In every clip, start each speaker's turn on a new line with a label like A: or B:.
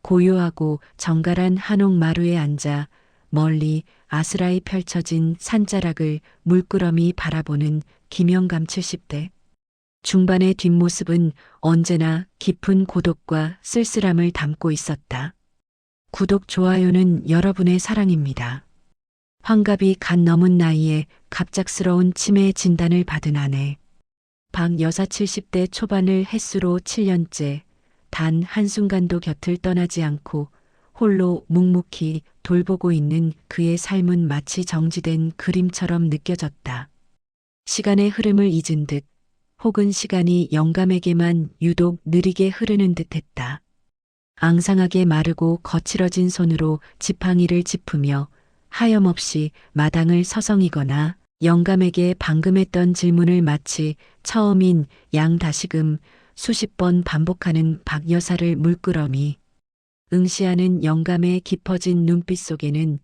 A: 고요하고 정갈한 한옥 마루에 앉아 멀리 아스라이 펼쳐진 산자락을 물끄러미 바라보는 김영감 70대. 중반의 뒷모습은 언제나 깊은 고독과 쓸쓸함을 담고 있었다. 구독, 좋아요는 여러분의 사랑입니다. 환갑이 갓 넘은 나이에 갑작스러운 치매 진단을 받은 아내. 박 여사 70대 초반을 햇수로 7년째 단 한순간도 곁을 떠나지 않고 홀로 묵묵히 돌보고 있는 그의 삶은 마치 정지된 그림처럼 느껴졌다. 시간의 흐름을 잊은 듯 혹은 시간이 영감에게만 유독 느리게 흐르는 듯했다. 앙상하게 마르고 거칠어진 손으로 지팡이를 짚으며 하염없이 마당을 서성이거나 영감에게 방금 했던 질문을 마치 처음인 양 다시금 수십 번 반복하는 박 여사를 물끄러미 응시하는 영감의 깊어진 눈빛 속에는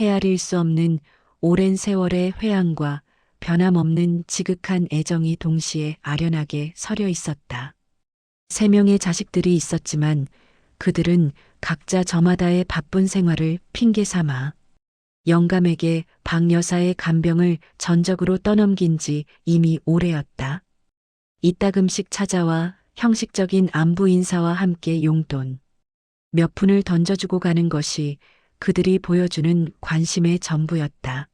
A: 헤아릴 수 없는 오랜 세월의 회한과 변함없는 지극한 애정이 동시에 아련하게 서려 있었다. 3명의 자식들이 있었지만 그들은 각자 저마다의 바쁜 생활을 핑계 삼아 영감에게 박 여사의 간병을 전적으로 떠넘긴 지 이미 오래였다. 이따금씩 찾아와 형식적인 안부 인사와 함께 용돈 몇 푼을 던져주고 가는 것이 그들이 보여주는 관심의 전부였다.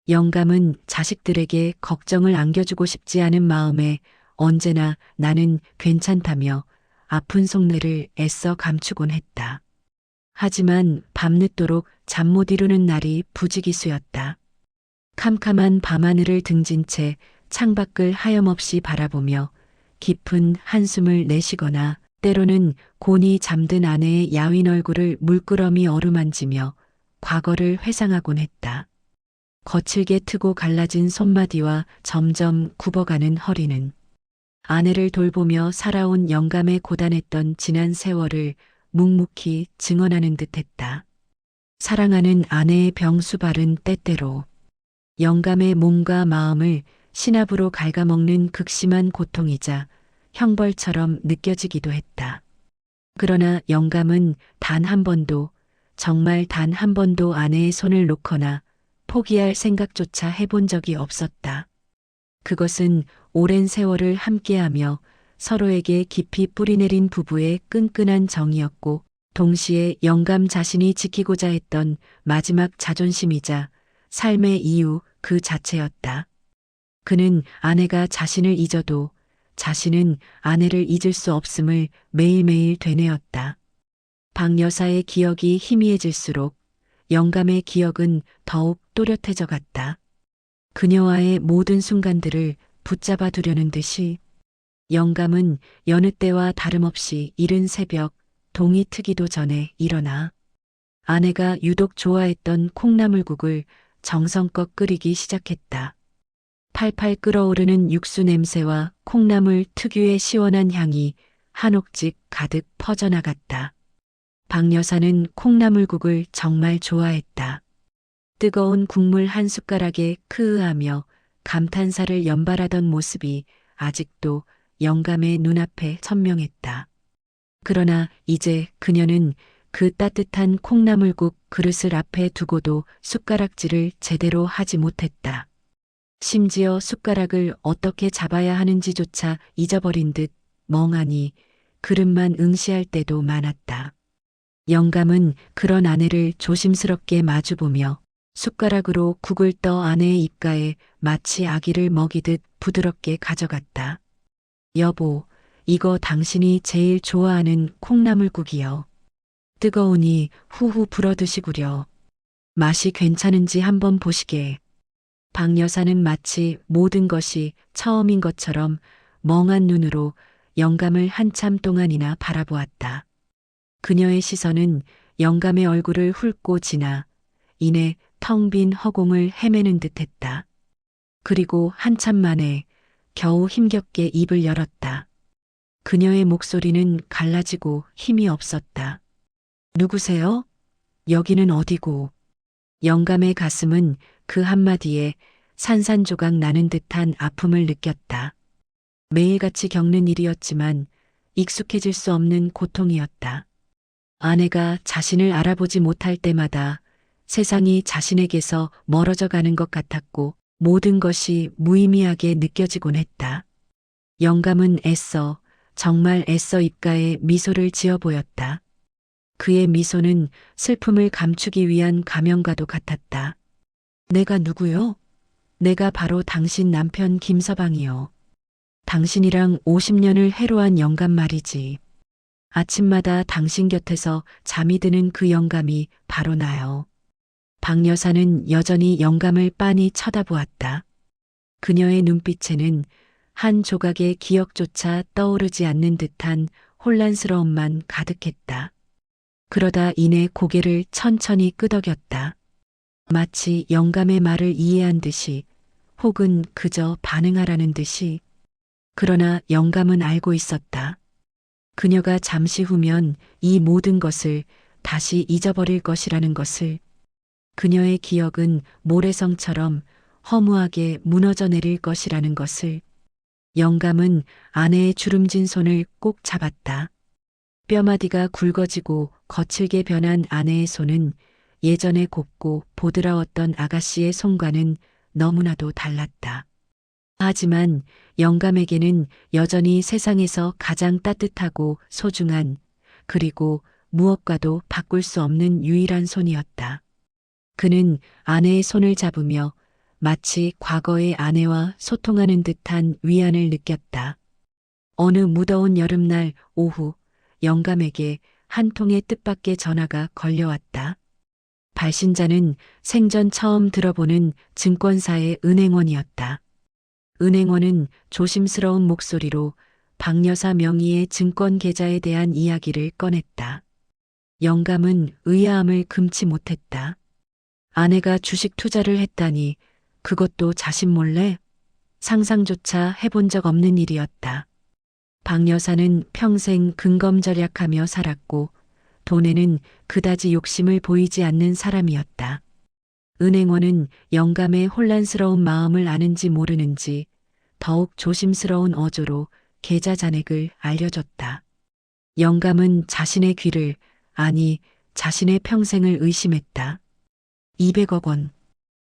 A: 영감은 자식들에게 걱정을 안겨주고 싶지 않은 마음에 언제나 나는 괜찮다며 아픈 속내를 애써 감추곤 했다. 하지만 밤늦도록 잠 못 이루는 날이 부지기수였다. 캄캄한 밤하늘을 등진 채 창밖을 하염없이 바라보며 깊은 한숨을 내쉬거나 때로는 곤히 잠든 아내의 야윈 얼굴을 물끄러미 어루만지며 과거를 회상하곤 했다. 거칠게 트고 갈라진 손마디와 점점 굽어가는 허리는 아내를 돌보며 살아온 영감의 고단했던 지난 세월을 묵묵히 증언하는 듯했다. 사랑하는 아내의 병수 바른 때때로 영감의 몸과 마음을 신압으로 갉아먹는 극심한 고통이자 형벌처럼 느껴지기도 했다. 그러나 영감은 단 한 번도, 정말 단 한 번도 아내의 손을 놓거나 포기할 생각조차 해본 적이 없었다. 그것은 오랜 세월을 함께하며 서로에게 깊이 뿌리내린 부부의 끈끈한 정이었고 동시에 영감 자신이 지키고자 했던 마지막 자존심이자 삶의 이유 그 자체였다. 그는 아내가 자신을 잊어도 자신은 아내를 잊을 수 없음을 매일매일 되뇌었다. 박 여사의 기억이 희미해질수록 영감의 기억은 더욱 또렷해져 갔다. 그녀와의 모든 순간들을 붙잡아 두려는 듯이 영감은 여느 때와 다름없이 이른 새벽 동이 트기도 전에 일어나 아내가 유독 좋아했던 콩나물국을 정성껏 끓이기 시작했다. 팔팔 끓어오르는 육수 냄새와 콩나물 특유의 시원한 향이 한옥집 가득 퍼져나갔다. 박 여사는 콩나물국을 정말 좋아했다. 뜨거운 국물 한 숟가락에 크으하며 감탄사를 연발하던 모습이 아직도 영감의 눈앞에 선명했다. 그러나 이제 그녀는 그 따뜻한 콩나물국 그릇을 앞에 두고도 숟가락질을 제대로 하지 못했다. 심지어 숟가락을 어떻게 잡아야 하는지조차 잊어버린 듯 멍하니 그릇만 응시할 때도 많았다. 영감은 그런 아내를 조심스럽게 마주보며 숟가락으로 국을 떠 아내의 입가에 마치 아기를 먹이듯 부드럽게 가져갔다. 여보, 이거 당신이 제일 좋아하는 콩나물국이요. 뜨거우니 후후 불어드시구려. 맛이 괜찮은지 한번 보시게. 박 여사는 마치 모든 것이 처음인 것처럼 멍한 눈으로 영감을 한참 동안이나 바라보았다. 그녀의 시선은 영감의 얼굴을 훑고 지나 이내 텅 빈 허공을 헤매는 듯했다. 그리고 한참 만에 겨우 힘겹게 입을 열었다. 그녀의 목소리는 갈라지고 힘이 없었다. 누구세요? 여기는 어디고? 영감의 가슴은 그 한마디에 산산조각 나는 듯한 아픔을 느꼈다. 매일같이 겪는 일이었지만 익숙해질 수 없는 고통이었다. 아내가 자신을 알아보지 못할 때마다 세상이 자신에게서 멀어져 가는 것 같았고 모든 것이 무의미하게 느껴지곤 했다. 영감은 정말 애써 입가에 미소를 지어 보였다. 그의 미소는 슬픔을 감추기 위한 가면과도 같았다. 내가 누구요? 내가 바로 당신 남편 김서방이요. 당신이랑 50년을 해로한 영감 말이지. 아침마다 당신 곁에서 잠이 드는 그 영감이 바로 나요. 박 여사는 여전히 영감을 빤히 쳐다보았다. 그녀의 눈빛에는 한 조각의 기억조차 떠오르지 않는 듯한 혼란스러움만 가득했다. 그러다 이내 고개를 천천히 끄덕였다. 마치 영감의 말을 이해한 듯이 혹은 그저 반응하라는 듯이. 그러나 영감은 알고 있었다. 그녀가 잠시 후면 이 모든 것을 다시 잊어버릴 것이라는 것을. 그녀의 기억은 모래성처럼 허무하게 무너져 내릴 것이라는 것을. 영감은 아내의 주름진 손을 꼭 잡았다. 뼈마디가 굵어지고 거칠게 변한 아내의 손은 예전에 곱고 보드라웠던 아가씨의 손과는 너무나도 달랐다. 하지만 영감에게는 여전히 세상에서 가장 따뜻하고 소중한 그리고 무엇과도 바꿀 수 없는 유일한 손이었다. 그는 아내의 손을 잡으며 마치 과거의 아내와 소통하는 듯한 위안을 느꼈다. 어느 무더운 여름날 오후 영감에게 한 통의 뜻밖의 전화가 걸려왔다. 발신자는 생전 처음 들어보는 증권사의 은행원이었다. 은행원은 조심스러운 목소리로 박 여사 명의의 증권 계좌에 대한 이야기를 꺼냈다. 영감은 의아함을 금치 못했다. 아내가 주식 투자를 했다니 그것도 자신 몰래? 상상조차 해본 적 없는 일이었다. 박 여사는 평생 근검절약하며 살았고 돈에는 그다지 욕심을 보이지 않는 사람이었다. 은행원은 영감의 혼란스러운 마음을 아는지 모르는지 더욱 조심스러운 어조로 계좌 잔액을 알려줬다. 영감은 자신의 귀를, 아니 자신의 평생을 의심했다. 200억 원.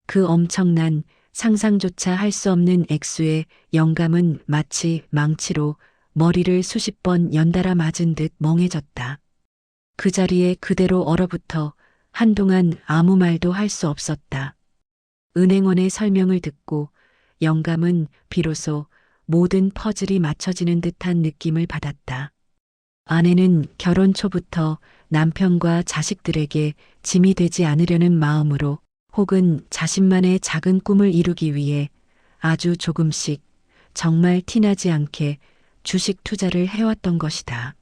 A: 그 엄청난 상상조차 할 수 없는 액수에 영감은 마치 망치로 머리를 수십 번 연달아 맞은 듯 멍해졌다. 그 자리에 그대로 얼어붙어 한동안 아무 말도 할 수 없었다. 은행원의 설명을 듣고 영감은 비로소 모든 퍼즐이 맞춰지는 듯한 느낌을 받았다. 아내는 결혼 초부터 남편과 자식들에게 짐이 되지 않으려는 마음으로 혹은 자신만의 작은 꿈을 이루기 위해 아주 조금씩 정말 티나지 않게 주식 투자를 해왔던 것이다.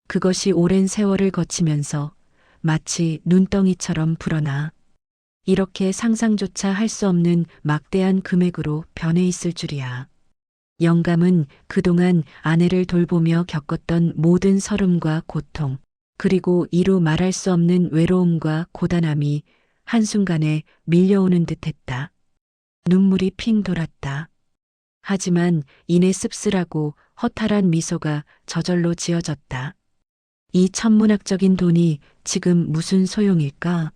A: 그것이 오랜 세월을 거치면서 마치 눈덩이처럼 불어나 이렇게 상상조차 할 수 없는 막대한 금액으로 변해 있을 줄이야. 영감은 그동안 아내를 돌보며 겪었던 모든 서름과 고통, 그리고 이루 말할 수 없는 외로움과 고단함이 한순간에 밀려오는 듯했다. 눈물이 핑 돌았다. 하지만 이내 씁쓸하고 허탈한 미소가 저절로 지어졌다. 이 천문학적인 돈이 지금 무슨 소용일까?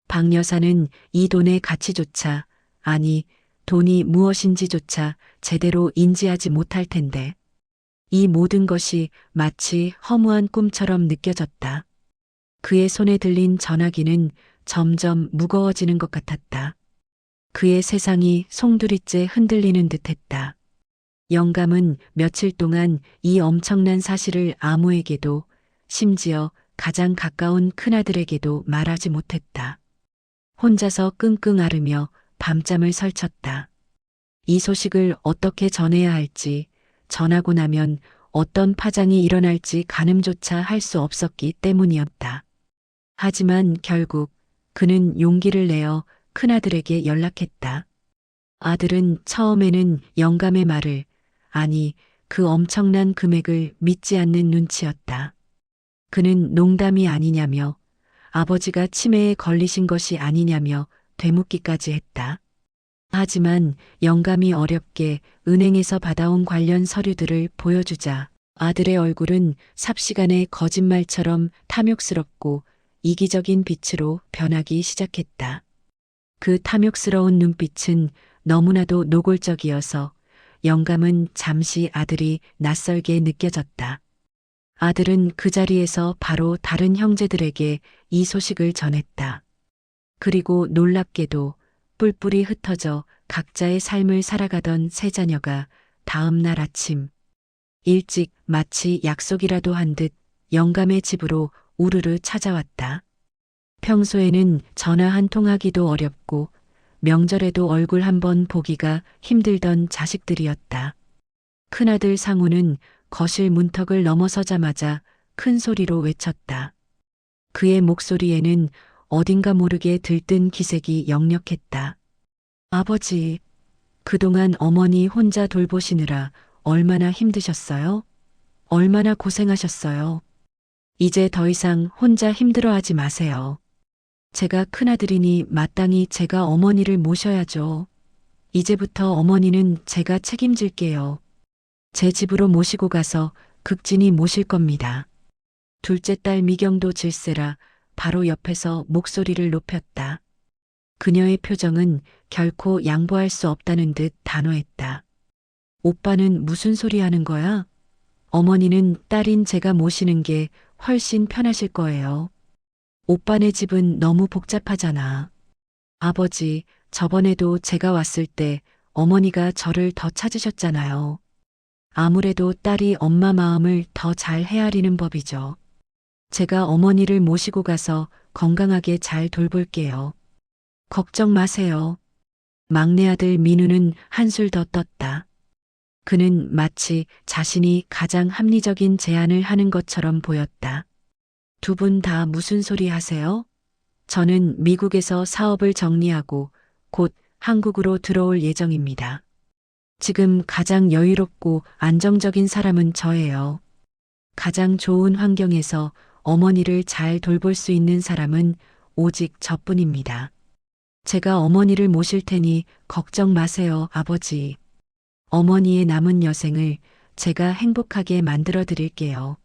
A: 박 여사는 이 돈의 가치조차, 아니 돈이 무엇인지조차 제대로 인지하지 못할 텐데 이 모든 것이 마치 허무한 꿈처럼 느껴졌다. 그의 손에 들린 전화기는 점점 무거워지는 것 같았다. 그의 세상이 송두리째 흔들리는 듯했다. 영감은 며칠 동안 이 엄청난 사실을 아무에게도 심지어 가장 가까운 큰아들에게도 말하지 못했다. 혼자서 끙끙 앓으며 밤잠을 설쳤다. 이 소식을 어떻게 전해야 할지, 전하고 나면 어떤 파장이 일어날지 가늠조차 할 수 없었기 때문이었다. 하지만 결국 그는 용기를 내어 큰아들에게 연락했다. 아들은 처음에는 영감의 말을, 아니 그 엄청난 금액을 믿지 않는 눈치였다. 그는 농담이 아니냐며 아버지가 치매에 걸리신 것이 아니냐며 되묻기까지 했다. 하지만 영감이 어렵게 은행에서 받아온 관련 서류들을 보여주자 아들의 얼굴은 삽시간에 거짓말처럼 탐욕스럽고 이기적인 빛으로 변하기 시작했다. 그 탐욕스러운 눈빛은 너무나도 노골적이어서 영감은 잠시 아들이 낯설게 느껴졌다. 아들은 그 자리에서 바로 다른 형제들에게 이 소식을 전했다. 그리고 놀랍게도 뿔뿔이 흩어져 각자의 삶을 살아가던 세 자녀가 다음 날 아침 일찍 마치 약속이라도 한 듯 영감의 집으로 우르르 찾아왔다. 평소에는 전화 한 통하기도 어렵고 명절에도 얼굴 한번 보기가 힘들던 자식들이었다. 큰아들 상우는 거실 문턱을 넘어서자마자 큰 소리로 외쳤다. 그의 목소리에는 어딘가 모르게 들뜬 기색이 역력했다. 아버지, 그동안 어머니 혼자 돌보시느라 얼마나 힘드셨어요? 얼마나 고생하셨어요? 이제 더 이상 혼자 힘들어하지 마세요. 제가 큰아들이니 마땅히 제가 어머니를 모셔야죠. 이제부터 어머니는 제가 책임질게요. 제 집으로 모시고 가서 극진히 모실 겁니다. 둘째 딸 미경도 질세라 바로 옆에서 목소리를 높였다. 그녀의 표정은 결코 양보할 수 없다는 듯 단호했다. 오빠는 무슨 소리 하는 거야? 어머니는 딸인 제가 모시는 게 훨씬 편하실 거예요. 오빠네 집은 너무 복잡하잖아. 아버지, 저번에도 제가 왔을 때 어머니가 저를 더 찾으셨잖아요. 아무래도 딸이 엄마 마음을 더 잘 헤아리는 법이죠. 제가 어머니를 모시고 가서 건강하게 잘 돌볼게요. 걱정 마세요. 막내 아들 민우는 한술 더 떴다. 그는 마치 자신이 가장 합리적인 제안을 하는 것처럼 보였다. 두 분 다 무슨 소리 하세요? 저는 미국에서 사업을 정리하고 곧 한국으로 들어올 예정입니다. 지금 가장 여유롭고 안정적인 사람은 저예요. 가장 좋은 환경에서 어머니를 잘 돌볼 수 있는 사람은 오직 저뿐입니다. 제가 어머니를 모실 테니 걱정 마세요, 아버지. 어머니의 남은 여생을 제가 행복하게 만들어 드릴게요.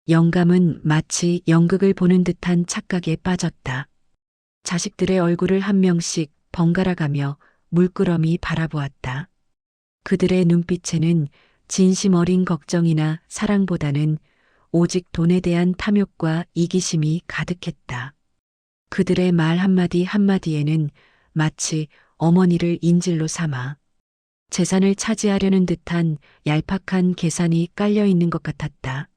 A: 영감은 마치 연극을 보는 듯한 착각에 빠졌다. 자식들의 얼굴을 한 명씩 번갈아가며 물끄러미 바라보았다. 그들의 눈빛에는 진심 어린 걱정이나 사랑보다는 오직 돈에 대한 탐욕과 이기심이 가득했다. 그들의 말 한마디 한마디에는 마치 어머니를 인질로 삼아 재산을 차지하려는 듯한 얄팍한 계산이 깔려 있는 것 같았다.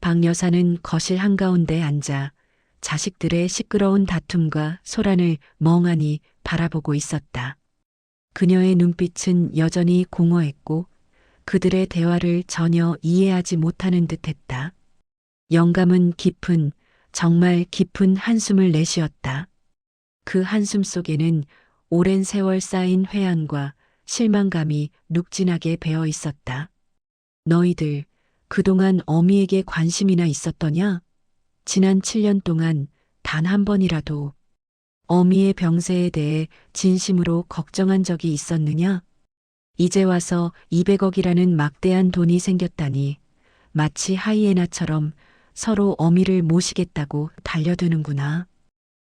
A: 박 여사는 거실 한가운데 앉아 자식들의 시끄러운 다툼과 소란을 멍하니 바라보고 있었다. 그녀의 눈빛은 여전히 공허했고 그들의 대화를 전혀 이해하지 못하는 듯했다. 영감은 깊은, 정말 깊은 한숨을 내쉬었다. 그 한숨 속에는 오랜 세월 쌓인 회한과 실망감이 눅진하게 배어 있었다. 너희들, 그동안 어미에게 관심이나 있었더냐? 지난 7년 동안 단 한 번이라도 어미의 병세에 대해 진심으로 걱정한 적이 있었느냐? 이제 와서 200억이라는 막대한 돈이 생겼다니 마치 하이에나처럼 서로 어미를 모시겠다고 달려드는구나.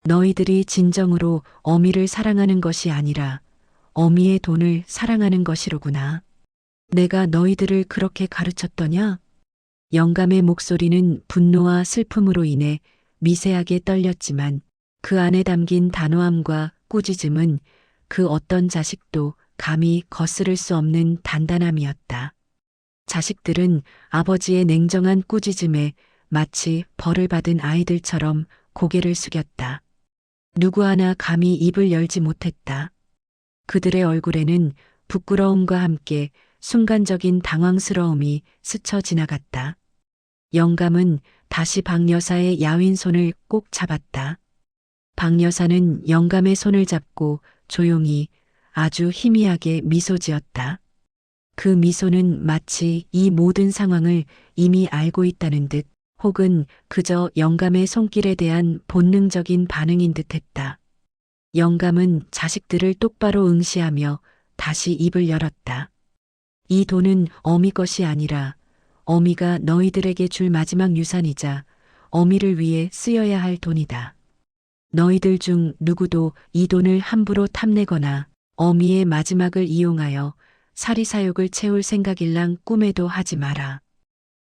A: 너희들이 진정으로 어미를 사랑하는 것이 아니라 어미의 돈을 사랑하는 것이로구나. 내가 너희들을 그렇게 가르쳤더냐? 영감의 목소리는 분노와 슬픔으로 인해 미세하게 떨렸지만 그 안에 담긴 단호함과 꾸짖음은 그 어떤 자식도 감히 거스를 수 없는 단단함이었다. 자식들은 아버지의 냉정한 꾸짖음에 마치 벌을 받은 아이들처럼 고개를 숙였다. 누구 하나 감히 입을 열지 못했다. 그들의 얼굴에는 부끄러움과 함께 순간적인 당황스러움이 스쳐 지나갔다. 영감은 다시 박 여사의 야윈 손을 꼭 잡았다. 박 여사는 영감의 손을 잡고 조용히 아주 희미하게 미소 지었다. 그 미소는 마치 이 모든 상황을 이미 알고 있다는 듯 혹은 그저 영감의 손길에 대한 본능적인 반응인 듯했다. 영감은 자식들을 똑바로 응시하며 다시 입을 열었다. 이 돈은 어미 것이 아니라 어미가 너희들에게 줄 마지막 유산이자 어미를 위해 쓰여야 할 돈이다. 너희들 중 누구도 이 돈을 함부로 탐내거나 어미의 마지막을 이용하여 사리사욕을 채울 생각일랑 꿈에도 하지 마라.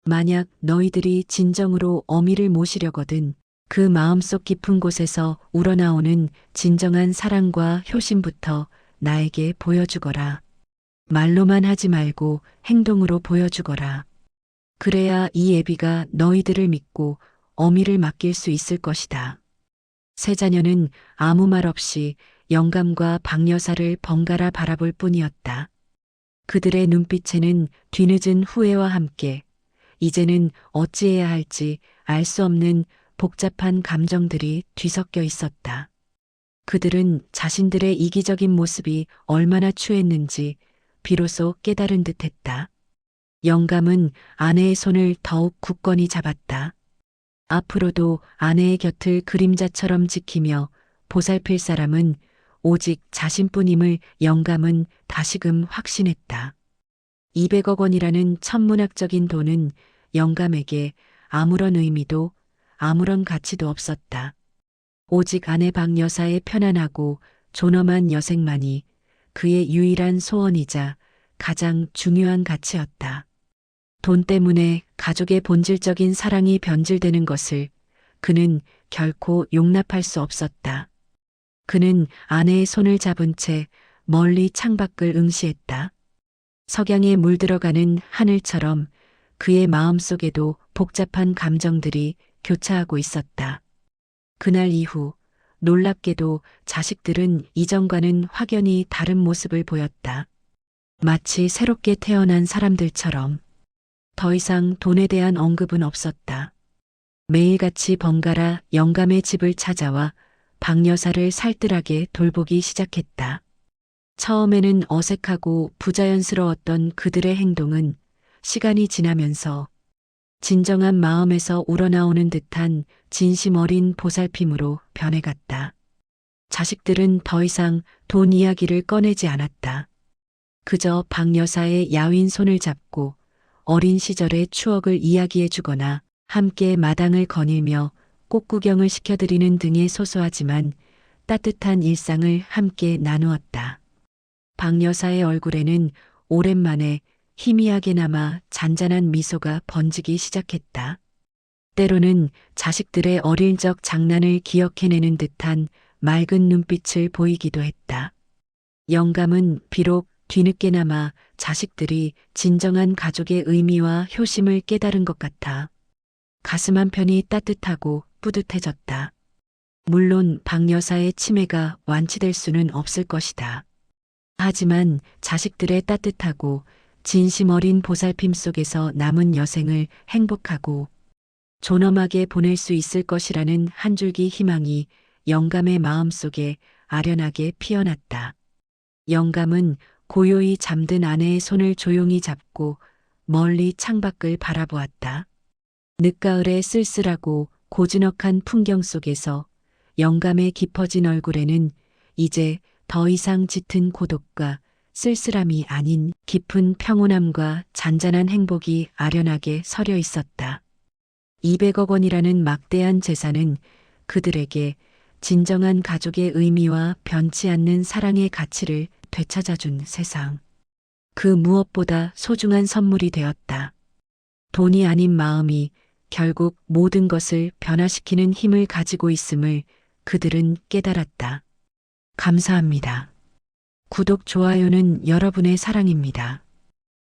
A: 만약 너희들이 진정으로 어미를 모시려거든 그 마음속 깊은 곳에서 우러나오는 진정한 사랑과 효심부터 나에게 보여주거라. 말로만 하지 말고 행동으로 보여주거라. 그래야 이 애비가 너희들을 믿고 어미를 맡길 수 있을 것이다. 세 자녀는 아무 말 없이 영감과 박여사를 번갈아 바라볼 뿐이었다. 그들의 눈빛에는 뒤늦은 후회와 함께 이제는 어찌해야 할지 알 수 없는 복잡한 감정들이 뒤섞여 있었다. 그들은 자신들의 이기적인 모습이 얼마나 추했는지 비로소 깨달은 듯했다. 영감은 아내의 손을 더욱 굳건히 잡았다. 앞으로도 아내의 곁을 그림자처럼 지키며 보살필 사람은 오직 자신뿐임을 영감은 다시금 확신했다. 200억 원이라는 천문학적인 돈은 영감에게 아무런 의미도 아무런 가치도 없었다. 오직 아내 박여사의 편안하고 존엄한 여생만이 그의 유일한 소원이자 가장 중요한 가치였다. 돈 때문에 가족의 본질적인 사랑이 변질되는 것을 그는 결코 용납할 수 없었다. 그는 아내의 손을 잡은 채 멀리 창밖을 응시했다. 석양에 물들어가는 하늘처럼 그의 마음속에도 복잡한 감정들이 교차하고 있었다. 그날 이후 놀랍게도 자식들은 이전과는 확연히 다른 모습을 보였다. 마치 새롭게 태어난 사람들처럼. 더 이상 돈에 대한 언급은 없었다. 매일같이 번갈아 영감의 집을 찾아와 박여사를 살뜰하게 돌보기 시작했다. 처음에는 어색하고 부자연스러웠던 그들의 행동은 시간이 지나면서 진정한 마음에서 우러나오는 듯한 진심 어린 보살핌으로 변해갔다. 자식들은 더 이상 돈 이야기를 꺼내지 않았다. 그저 박여사의 야윈 손을 잡고 어린 시절의 추억을 이야기해 주거나 함께 마당을 거닐며 꽃구경을 시켜드리는 등의 소소하지만 따뜻한 일상을 함께 나누었다. 박여사의 얼굴에는 오랜만에 희미하게나마 잔잔한 미소가 번지기 시작했다. 때로는 자식들의 어릴 적 장난을 기억해내는 듯한 맑은 눈빛을 보이기도 했다. 영감은 비록 뒤늦게나마 자식들이 진정한 가족의 의미와 효심을 깨달은 것 같아 가슴 한편이 따뜻하고 뿌듯해졌다. 물론 박여사의 치매가 완치될 수는 없을 것이다. 하지만 자식들의 따뜻하고 진심 어린 보살핌 속에서 남은 여생을 행복하고 존엄하게 보낼 수 있을 것이라는 한 줄기 희망이 영감의 마음속에 아련하게 피어났다. 영감은 고요히 잠든 아내의 손을 조용히 잡고 멀리 창밖을 바라보았다. 늦가을의 쓸쓸하고 고즈넉한 풍경 속에서 영감의 깊어진 얼굴에는 이제 더 이상 짙은 고독과 쓸쓸함이 아닌 깊은 평온함과 잔잔한 행복이 아련하게 서려 있었다. 200억 원이라는 막대한 재산은 그들에게 진정한 가족의 의미와 변치 않는 사랑의 가치를 되찾아준 세상. 그 무엇보다 소중한 선물이 되었다. 돈이 아닌 마음이 결국 모든 것을 변화시키는 힘을 가지고 있음을 그들은 깨달았다. 감사합니다. 구독, 좋아요는 여러분의 사랑입니다.